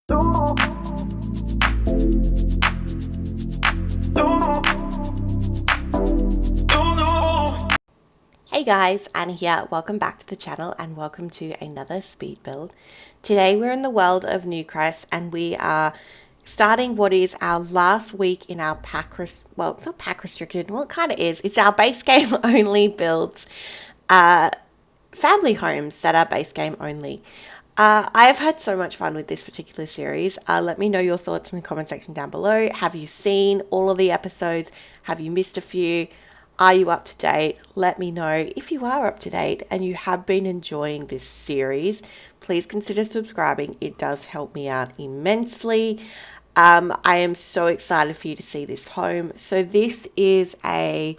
Hey guys, Anna here. Welcome back to the channel and welcome to another speed build. Today we're in the world of Newcrest and we are starting what is our last week in our well, it's not pack restricted, well it kind of is. It's our base game only builds, family homes that are base game only. I have had so much fun with this particular series. Let me know your thoughts in the comment section down below. Have you seen all of the episodes? Have you missed a few? Are you up to date? Let me know. If you are up to date and you have been enjoying this series, please consider subscribing. It does help me out immensely. I am so excited for you to see this home. So this is a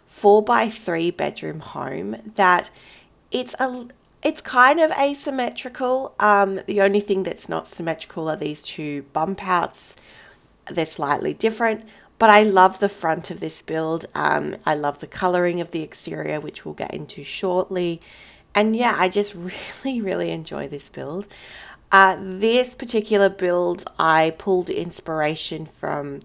4x3 bedroom home that it's kind of asymmetrical. The only thing that's not symmetrical are these two bump outs. They're slightly different, but I love the front of this build. I love the coloring of the exterior, which we'll get into shortly. And yeah, I just really enjoy this build. This particular build, I pulled inspiration from,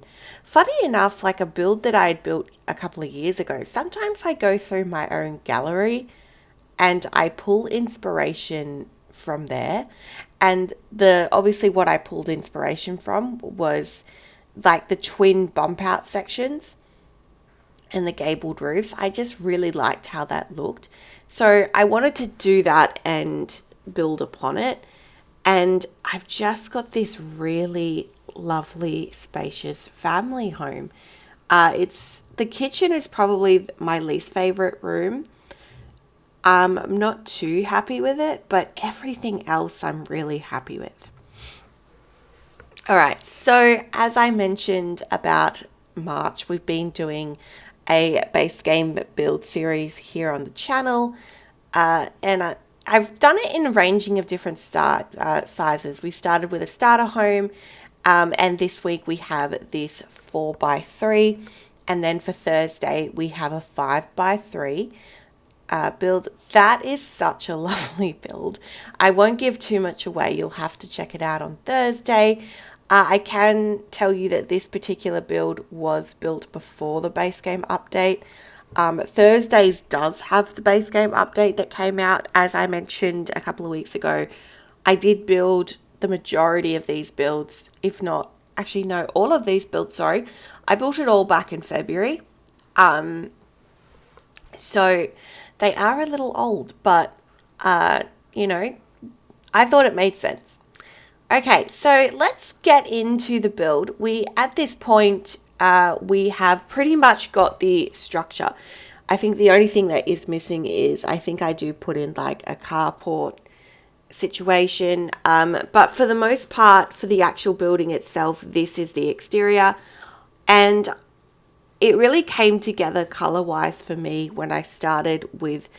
funny enough, like a build that I had built a couple of years ago. Sometimes I go through my own gallery and I pull inspiration from there. And obviously what I pulled inspiration from was like the twin bump out sections and the gabled roofs. I just really liked how that looked. So I wanted to do that and build upon it. And I've just got this really lovely, spacious family home. The kitchen is probably my least favorite room. I'm not too happy with it, but everything else I'm really happy with. All right, so as I mentioned about March, we've been doing a base game build series here on the channel, and I've done it in a ranging of different sizes. We started with a starter home, and this week we have this 4x3, and then for Thursday we have a 5x3. Build. That is such a lovely build. I won't give too much away. You'll have to check it out on Thursday. I can tell you that this particular build was built before the base game update. Thursdays does have the base game update that came out. As I mentioned a couple of weeks ago, I did build the majority of these builds, if not, actually no, all of these builds, sorry. I built it all back in February. So they are a little old, but, you know, I thought it made sense. Okay, so let's get into the build. At this point, we have pretty much got the structure. I think the only thing that is missing is I think I do put in like a carport situation. But for the most part, for the actual building itself, this is the exterior. And it really came together color-wise for me when I started with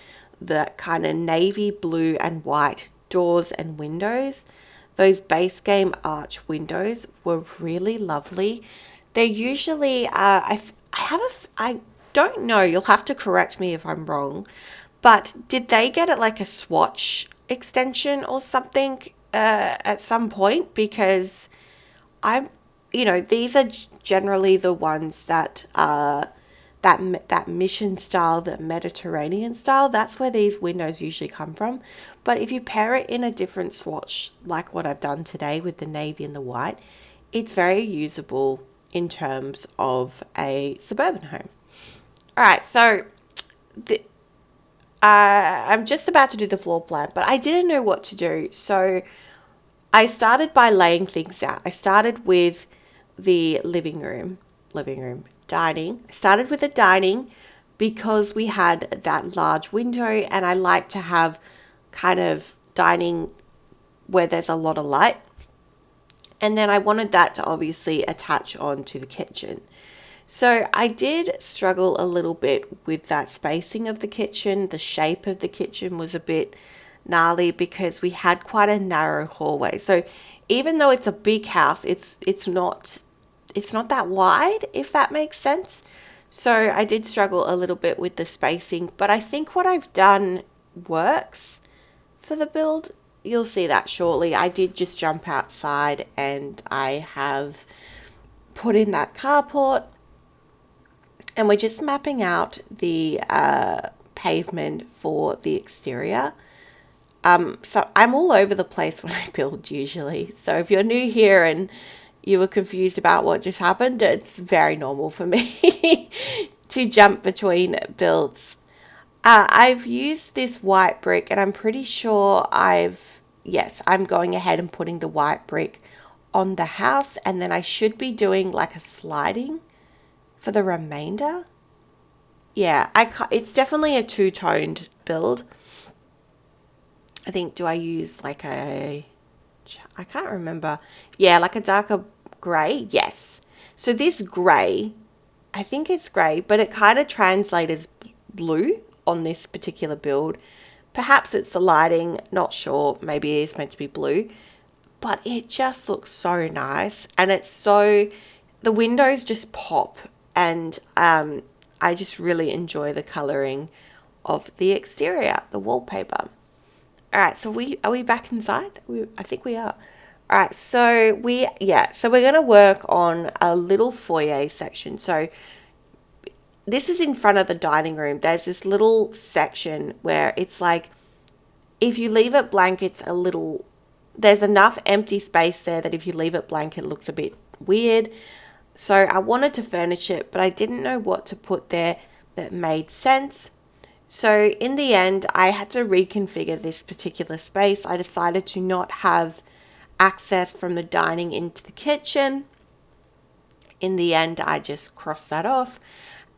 the kind of navy blue and white doors and windows. Those base game arch windows were really lovely. They're usually, I don't know, you'll have to correct me if I'm wrong, but did they get it like a swatch extension or something at some point? Because these are generally the ones that that mission style, the Mediterranean style, that's where these windows usually come from. But if you pair it in a different swatch, like what I've done today with the navy and the white, it's very usable in terms of a suburban home. All right, so I'm just about to do the floor plan, but I didn't know what to do. So I started by laying things out. I started with the living room, dining. I started with the dining because we had that large window and I like to have kind of dining where there's a lot of light. And then I wanted that to obviously attach onto the kitchen. So I did struggle a little bit with that spacing of the kitchen. The shape of the kitchen was a bit gnarly because we had quite a narrow hallway. So even though it's a big house, it's not that wide, if that makes sense. So I did struggle a little bit with the spacing, but I think what I've done works for the build. you'll see that shortly. I did just jump outside and I have put in that carport, and we're just mapping out the pavement for the exterior. So I'm all over the place when I build usually. So if you're new here and you were confused about what just happened, it's very normal for me to jump between builds. I've used this white brick, and I'm pretty sure I'm going ahead and putting the white brick on the house, and then I should be doing like a sliding for the remainder. Yeah, it's definitely a two-toned build. I think, do I use like I can't remember. Yeah, like a darker grey. Yes. So this grey, I think it's grey, but it kind of translates as blue on this particular build. Perhaps it's the lighting, not sure. Maybe it is meant to be blue, but it just looks so nice. And the windows just pop, and I just really enjoy the colouring of the exterior, the wallpaper. All right, so are we back inside? I think we are. All right, so we're going to work on a little foyer section. So this is in front of the dining room. There's this little section where it's like, if you leave it blank, there's enough empty space there that if you leave it blank, it looks a bit weird. So I wanted to furnish it, but I didn't know what to put there that made sense. So in the end, I had to reconfigure this particular space. I decided to not have access from the dining into the kitchen. In the end, I just crossed that off.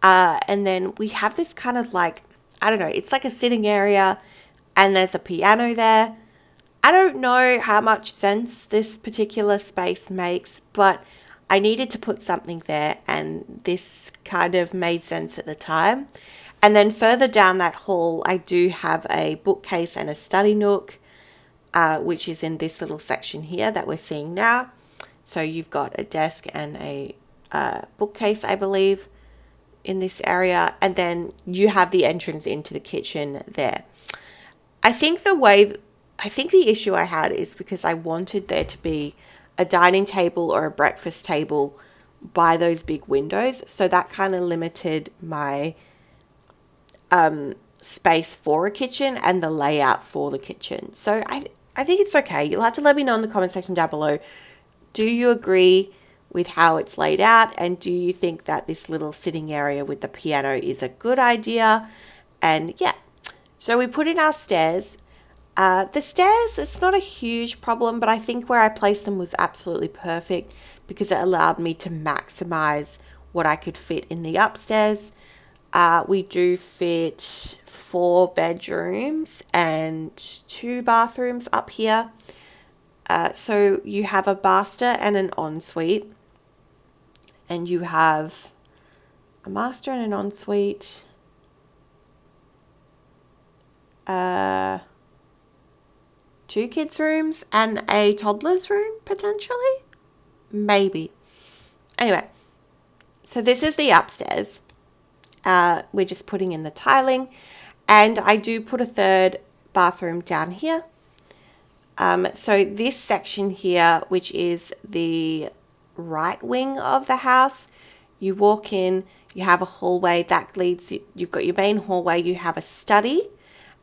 And then we have this kind of like, I don't know, it's like a sitting area, and there's a piano there. I don't know how much sense this particular space makes, but I needed to put something there, and this kind of made sense at the time. And then further down that hall, I do have a bookcase and a study nook, which is in this little section here that we're seeing now. So you've got a desk and a bookcase, I believe, in this area. And then you have the entrance into the kitchen there. I think the issue I had is because I wanted there to be a dining table or a breakfast table by those big windows. So that kind of limited my space for a kitchen and the layout for the kitchen. So I think it's okay. You'll have to let me know in the comment section down below. Do you agree with how it's laid out? And do you think that this little sitting area with the piano is a good idea? And yeah, so we put in our stairs. The stairs, it's not a huge problem, but I think where I placed them was absolutely perfect because it allowed me to maximize what I could fit in the upstairs. We do fit 4 bedrooms and 2 bathrooms up here. So you have a master and an ensuite. And you have a master and an ensuite. 2 kids' rooms and a toddler's room, potentially? Maybe. Anyway, so this is the upstairs. We're just putting in the tiling, and I do put a 3rd bathroom down here. So this section here, which is the right wing of the house, you walk in, you have a hallway that leads, you've got your main hallway, you have a study,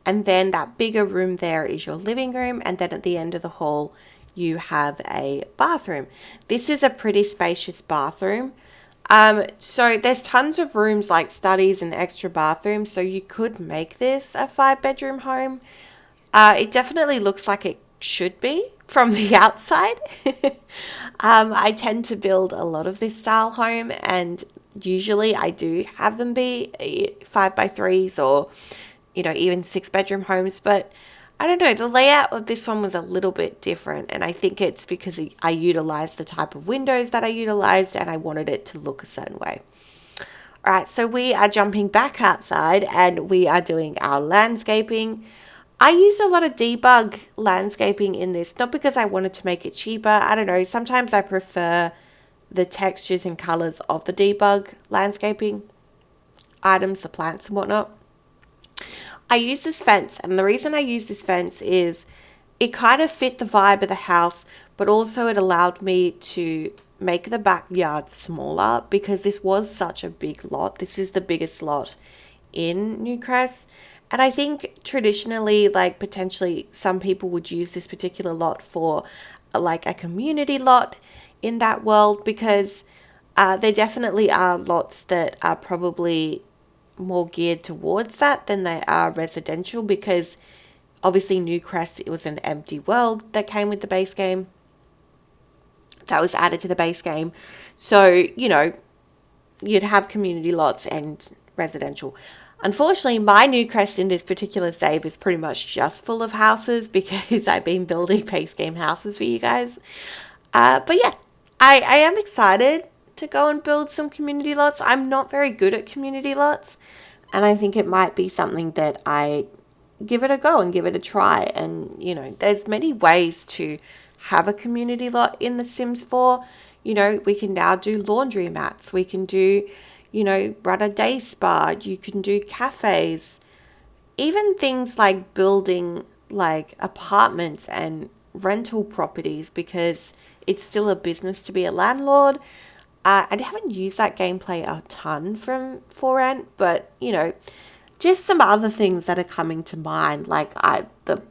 and then that bigger room there is your living room, and then at the end of the hall, you have a bathroom. This is a pretty spacious bathroom. So there's tons of rooms like studies and extra bathrooms, so you could make this a 5-bedroom home. It definitely looks like it should be from the outside. I tend to build a lot of this style home, and usually I do have them be 5x3s or, even 6-bedroom homes, but I don't know, the layout of this one was a little bit different, and I think it's because I utilized the type of windows that I utilized, and I wanted it to look a certain way. All right, so we are jumping back outside, and we are doing our landscaping. I used a lot of debug landscaping in this, not because I wanted to make it cheaper. I don't know, sometimes I prefer the textures and colors of the debug landscaping items, the plants and whatnot. I use this fence, and the reason I use this fence is it kind of fit the vibe of the house, but also it allowed me to make the backyard smaller because this was such a big lot. This is the biggest lot in Newcrest. And I think traditionally, like potentially some people would use this particular lot for like a community lot in that world, because there definitely are lots that are probably more geared towards that than they are residential, because obviously Newcrest, it was an empty world that came with the base game, that was added to the base game. So, you'd have community lots and residential. Unfortunately, my Newcrest in this particular save is pretty much just full of houses because I've been building base game houses for you guys. But yeah, I am excited to go and build some community lots. I'm not very good at community lots, and I think it might be something that I give it a go and give it a try. And, there's many ways to have a community lot in The Sims 4. We can now do laundry mats. We can do, run a day spa. You can do cafes. Even things like building like apartments and rental properties, because it's still a business to be a landlord. I haven't used that gameplay a ton from 4N, but, just some other things that are coming to mind, like the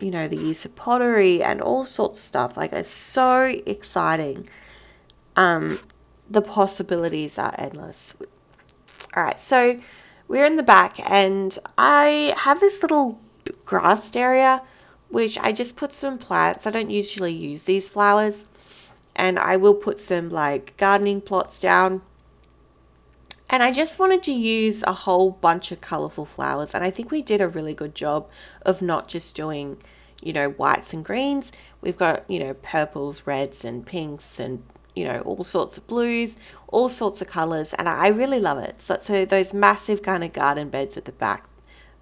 use of pottery and all sorts of stuff. Like, it's so exciting. The possibilities are endless. All right, so we're in the back, and I have this little grassed area, which I just put some plants. I don't usually use these flowers, and I will put some like gardening plots down. And I just wanted to use a whole bunch of colourful flowers. And I think we did a really good job of not just doing, whites and greens. We've got, purples, reds and pinks and, all sorts of blues, all sorts of colours. And I really love it. So those massive kind of garden beds at the back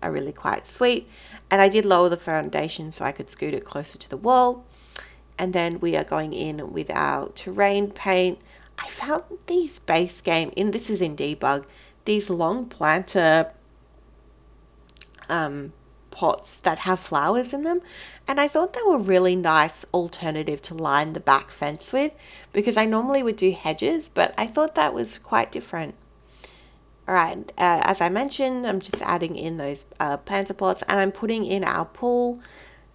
are really quite sweet. And I did lower the foundation so I could scoot it closer to the wall. And then we are going in with our terrain paint. I found these base game, this is in debug, these long planter pots that have flowers in them. And I thought they were really nice alternative to line the back fence with, because I normally would do hedges, but I thought that was quite different. All right, as I mentioned, I'm just adding in those planter pots, and I'm putting in our pool.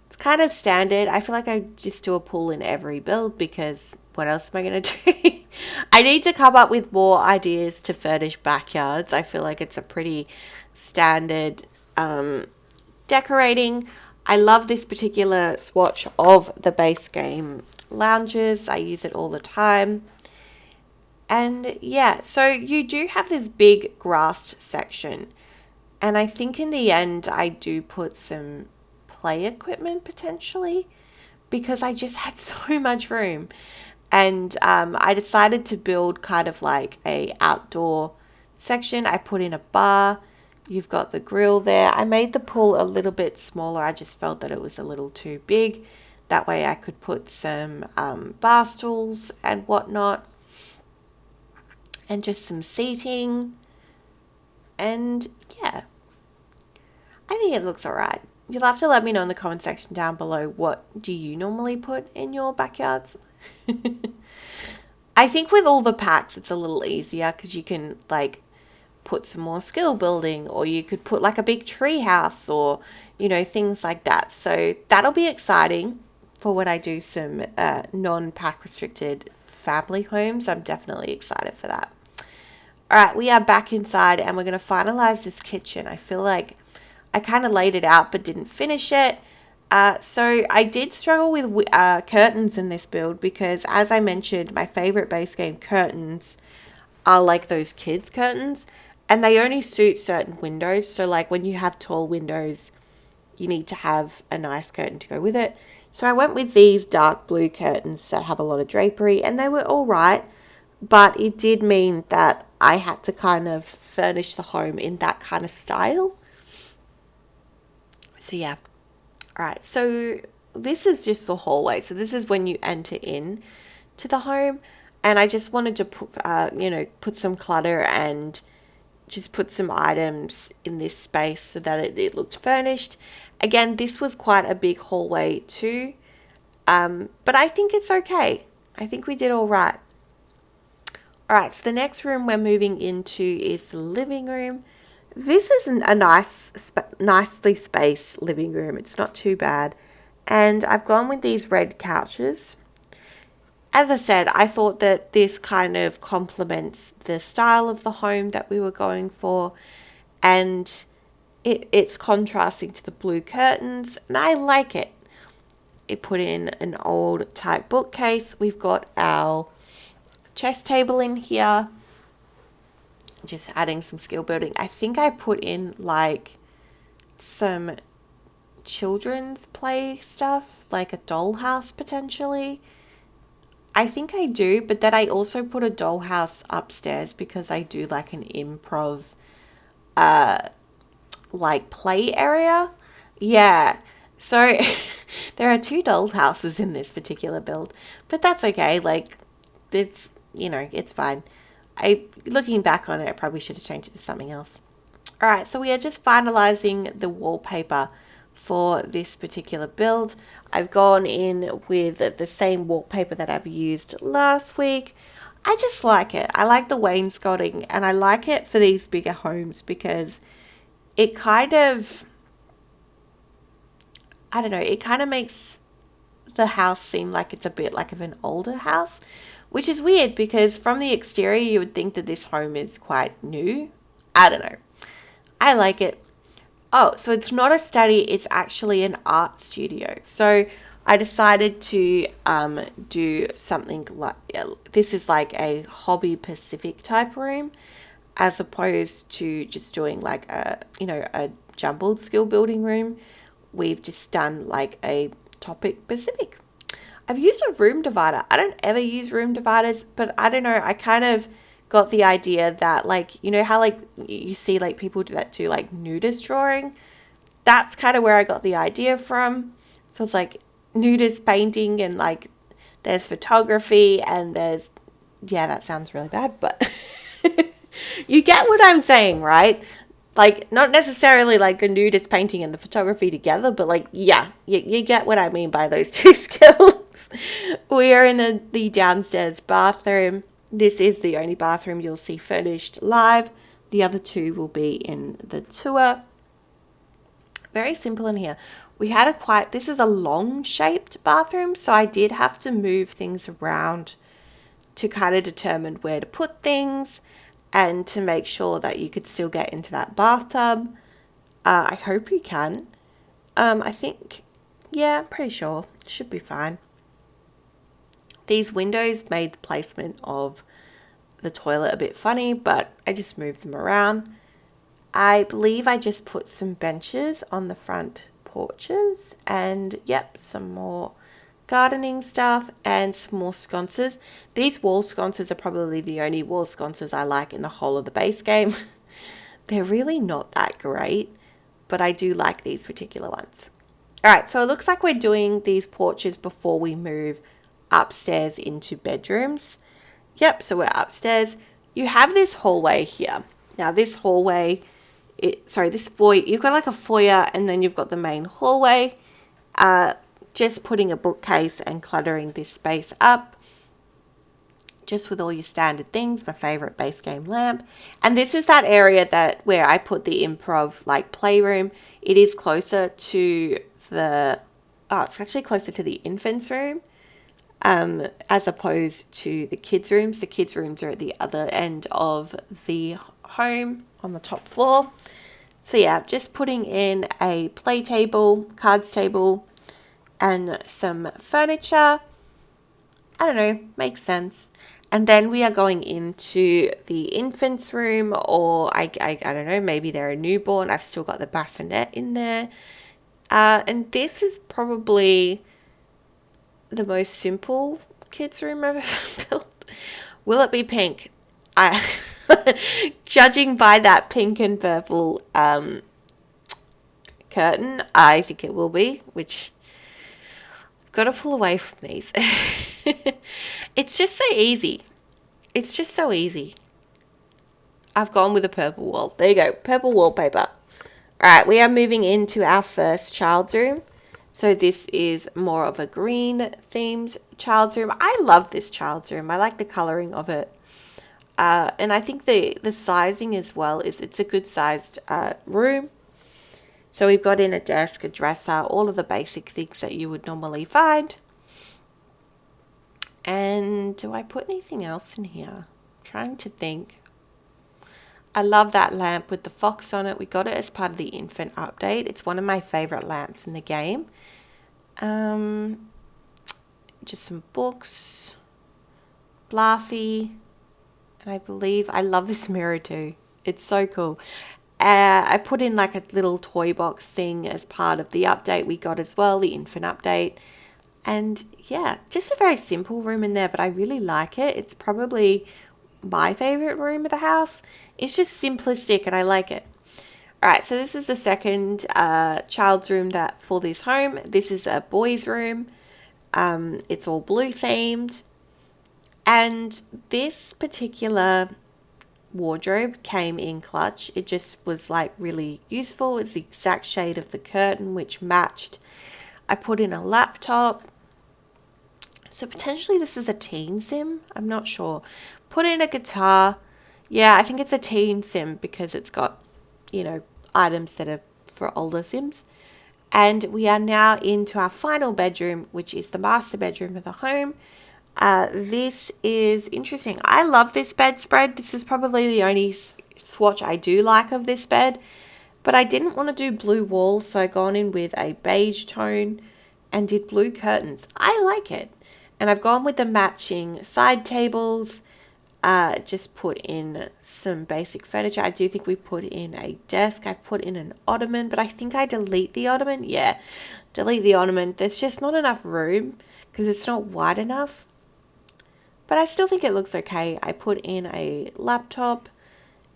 It's kind of standard. I feel like I just do a pool in every build, because what else am I going to do? I need to come up with more ideas to furnish backyards. I feel like it's a pretty standard decorating. I love this particular swatch of the base game lounges. I use it all the time. And yeah, so you do have this big grassed section. And I think in the end, I do put some play equipment potentially, because I just had so much room. And I decided to build kind of like a outdoor section. I put in a bar. You've got the grill there. I made the pool a little bit smaller. I just felt that it was a little too big. That way I could put some bar stools and whatnot. And just some seating. And yeah, I think it looks all right. You'll have to let me know in the comment section down below, what do you normally put in your backyards? I think with all the packs it's a little easier, because you can like put some more skill building, or you could put like a big tree house, or things like that. So that'll be exciting for when I do some non-pack restricted family homes. I'm definitely excited for that. All right, we are back inside, and we're going to finalize this kitchen. I feel like I kind of laid it out but didn't finish it. So I did struggle with curtains in this build, because as I mentioned, my favorite base game curtains are like those kids curtains, and they only suit certain windows. So like when you have tall windows, you need to have a nice curtain to go with it. So I went with these dark blue curtains that have a lot of drapery, and they were all right, but it did mean that I had to kind of furnish the home in that kind of style. So yeah. All right, so this is just the hallway. So this is when you enter in to the home, and I just wanted to put some clutter and just put some items in this space so that it looked furnished. Again, this was quite a big hallway too, but I think it's okay. I think we did all right. All right, so the next room we're moving into is the living room. This is a nicely spaced living room. It's not too bad. And I've gone with these red couches. As I said, I thought that this kind of complements the style of the home that we were going for. And it's contrasting to the blue curtains. And I like it. It put in an old type bookcase. We've got our chess table in here, just adding some skill building. I think I put in like some children's play stuff, like a dollhouse potentially. I think I do, but then I also put a dollhouse upstairs because I do like an improv like play area. Yeah. So there are two dollhouses in this particular build, but that's okay. Like it's, it's fine. Looking back on it, I probably should have changed it to something else. All right, so we are just finalizing the wallpaper for this particular build. I've gone in with the same wallpaper that I've used last week. I just like it. I like the wainscoting, and I like it for these bigger homes because it kind of, I don't know, it kind of makes the house seem like it's a bit like of an older house, which is weird because from the exterior you would think that this home is quite new. I don't know. I like it. Oh, so it's not a study, it's actually an art studio. So I decided to do something like, this is like a hobby Pacific type room, as opposed to just doing like a jumbled skill building room. We've just done like a topic Pacific. I've used a room divider. I don't ever use room dividers, but I don't know. I kind of got the idea that like, how like you see like people do that too, like nudist drawing. That's kind of where I got the idea from. So it's like nudist painting and like there's photography and there's, yeah, that sounds really bad, but you get what I'm saying, right? Like, not necessarily like the nudist painting and the photography together, but like, yeah, you get what I mean by those two skills. We are in the downstairs bathroom. This is the only bathroom you'll see furnished live. The other two will be in the tour. Very simple in here. This is a long shaped bathroom, so I did have to move things around to kind of determine where to put things and to make sure that you could still get into that bathtub. I hope you can. I think, yeah, I'm pretty sure. Should be fine. These windows made the placement of the toilet a bit funny, but I just moved them around. I believe I just put some benches on the front porches and, yep, some more gardening stuff and some more sconces. These wall sconces are probably the only wall sconces I like in the whole of the base game. They're really not that great, but I do like these particular ones. All right, so it looks like we're doing these porches before we move upstairs into bedrooms. Yep, so we're upstairs. You have this hallway here. Now this hallway, this foyer, you've got like a foyer and then you've got the main hallway. Just putting a bookcase and cluttering this space up. Just with all your standard things, my favorite base game lamp. And this is that area where I put the improv like playroom. It is closer to it's actually closer to the infants room. As opposed to the kids' rooms. The kids' rooms are at the other end of the home on the top floor. So yeah, just putting in a play table, cards table, and some furniture. I don't know, makes sense. And then we are going into the infants room, or I don't know, maybe they're a newborn. I've still got the bassinet in there. And this is probably the most simple kids room I've ever built. Will it be pink? Judging by that pink and purple curtain, I think it will be, which I've got to pull away from these. It's just so easy. It's just so easy. I've gone with a purple wall. There you go, purple wallpaper. All right, we are moving into our first child's room. So this is more of a green themed child's room. I love this child's room. I like the coloring of it. And I think the sizing as well is it's a good sized room. So we've got in a desk, a dresser, all of the basic things that you would normally find. And do I put anything else in here? I'm trying to think. I love that lamp with the fox on it. We got it as part of the infant update. It's one of my favorite lamps in the game. Just some books, Bluffy, and I believe I love this mirror too. It's so cool. I put in like a little toy box thing as part of the update we got as well, the infant update. And yeah, just a very simple room in there, but I really like it. It's probably my favorite room of the house. It's just simplistic and I like it. All right, so this is the second child's room that for this home. This is a boy's room. It's all blue themed. And this particular wardrobe came in clutch. It just was like really useful. It's the exact shade of the curtain which matched. I put in a laptop. So potentially this is a teen sim. I'm not sure. Put in a guitar. Yeah, I think it's a teen sim because it's got, items that are for older sims. And we are now into our final bedroom, which is the master bedroom of the home. This is interesting. I love this bedspread. This is probably the only swatch I do like of this bed. But I didn't want to do blue walls, so I gone in with a beige tone and did blue curtains. I like it. And I've gone with the matching side tables. Just put in some basic furniture. I do think we put in a desk. I put in an ottoman, but I think I delete the ottoman. Yeah, delete the ottoman. There's just not enough room because it's not wide enough. But I still think it looks okay. I put in a laptop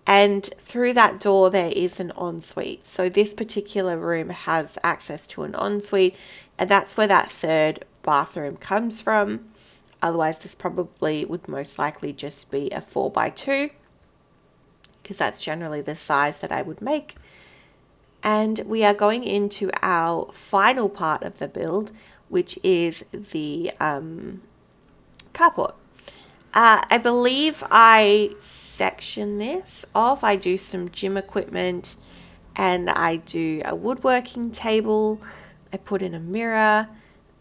and through that door there is an ensuite. So this particular room has access to an ensuite and that's where that third bathroom comes from. Otherwise, this probably would most likely just be a 4x2 because that's generally the size that I would make. And we are going into our final part of the build, which is the carport. I believe I section this off. I do some gym equipment and I do a woodworking table. I put in a mirror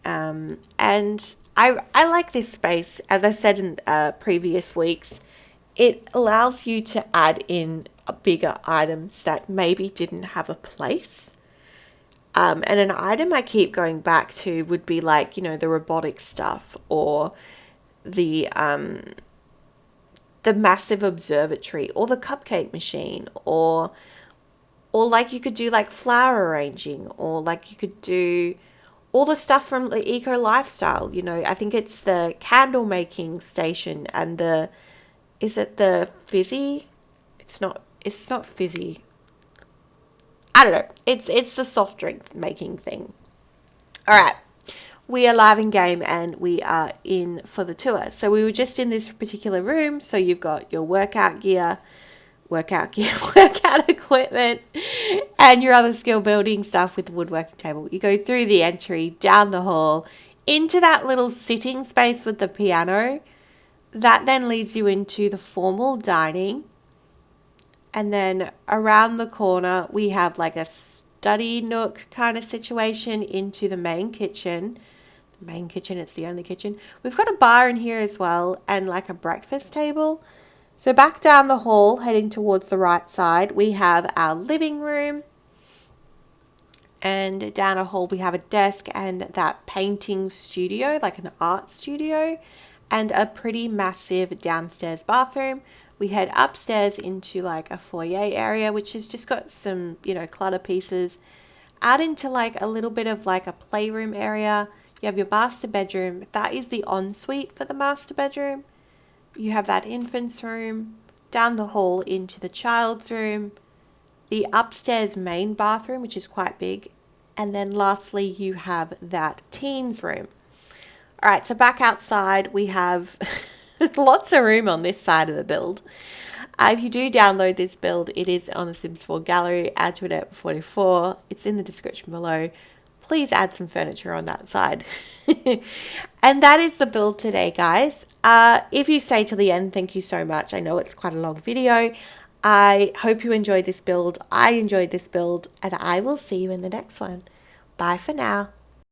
and I like this space. As I said in previous weeks, it allows you to add in bigger items that maybe didn't have a place. And an item I keep going back to would be like, the robotic stuff or the massive observatory or the cupcake machine or like you could do like flower arranging or like you could do all the stuff from the eco lifestyle. I think it's the candle making station and is it the fizzy? It's not fizzy. I don't know. It's the soft drink making thing. All right. We are live in game and we are in for the tour. So we were just in this particular room. So you've got your workout workout equipment, and your other skill building stuff with the woodworking table. You go through the entry, down the hall, into that little sitting space with the piano. That then leads you into the formal dining. And then around the corner, we have like a study nook kind of situation into the main kitchen. It's the only kitchen. We've got a bar in here as well and like a breakfast table. So back down the hall, heading towards the right side, we have our living room. And down a hall, we have a desk and that painting studio, like an art studio, and a pretty massive downstairs bathroom. We head upstairs into like a foyer area, which has just got some, clutter pieces. Out into like a little bit of like a playroom area. You have your master bedroom. That is the ensuite for the master bedroom. You have that infant's room. Down the hall into the child's room. The upstairs main bathroom, which is quite big. And then lastly, you have that teens room. All right, so back outside, we have lots of room on this side of the build. If you do download this build, it is on the Sims 4 gallery, add to it 44. It's in the description below. Please add some furniture on that side. And that is the build today, guys. If you stay till the end, thank you so much. I know it's quite a long video. I hope you enjoyed this build. I enjoyed this build, and I will see you in the next one. Bye for now.